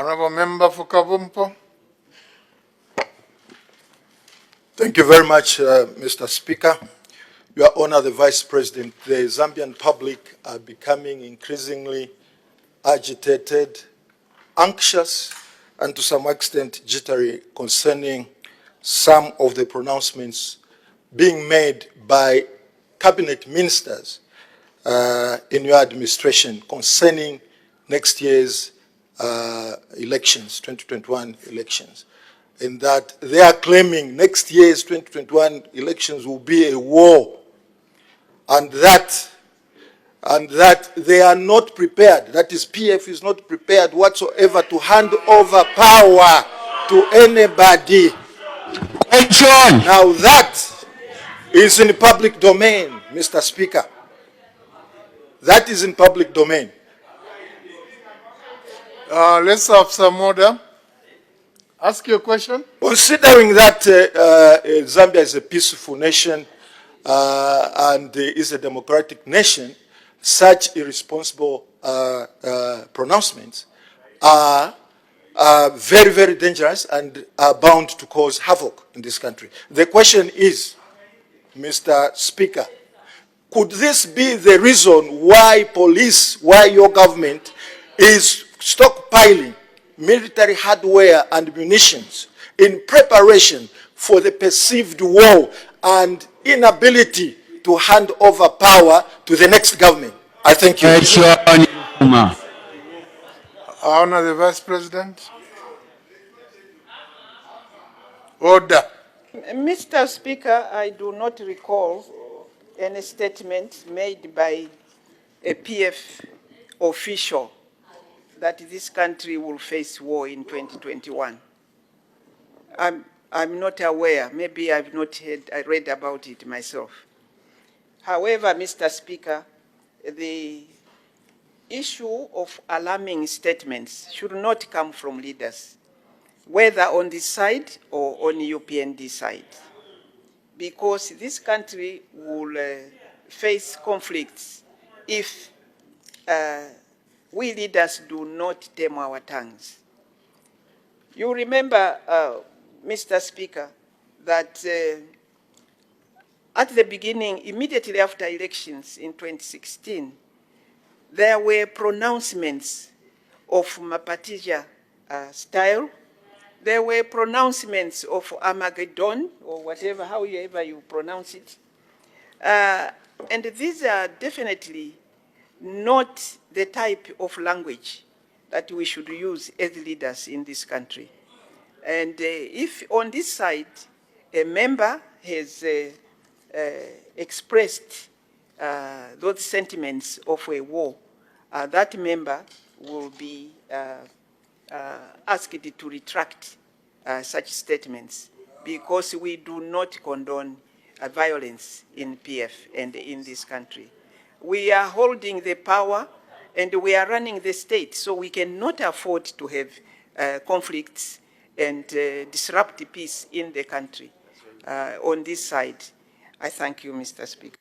Honourable Member for Kabompo. Thank you very much, Mr. Speaker. Your Honor, the Vice President, the Zambian public are becoming increasingly agitated, anxious, and to some extent jittery concerning some of the pronouncements being made by cabinet ministers in your administration concerning next year's elections, 2021 elections, in that they are claiming next year's 2021 elections will be a war, and that they are not prepared, that is, PF is not prepared whatsoever to hand over power to anybody. Now that is in public domain, Mr. Speaker. That is in public domain. Let's have some order. Ask your question. Considering that Zambia is a peaceful nation and is a democratic nation, such irresponsible pronouncements are very, very dangerous and are bound to cause havoc in this country. The question is, Mr. Speaker, could this be the reason why why your government is stockpiling military hardware and munitions in preparation for the perceived war and inability to hand over power to the next government? I thank you. Honor the Vice President. Order. Mr. Speaker, I do not recall any statement made by a PF official that this country will face war in 2021. I'm not aware. Maybe I've not read about it myself. However, Mr. Speaker, the issue of alarming statements should not come from leaders, whether on this side or on UPND side, because this country will face conflicts if we leaders do not tame our tongues. You remember, Mr. Speaker, that at the beginning, immediately after elections in 2016, there were pronouncements of Mapatija style. There were pronouncements of Armageddon, or whatever, however you pronounce it. And these are definitely not the type of language that we should use as leaders in this country. And if on this side a member has expressed those sentiments of a war, that member will be asked to retract such statements, because we do not condone violence in PF and in this country. We are holding the power and we are running the state, so we cannot afford to have conflicts and disrupt peace in the country. On this side, I thank you, Mr. Speaker.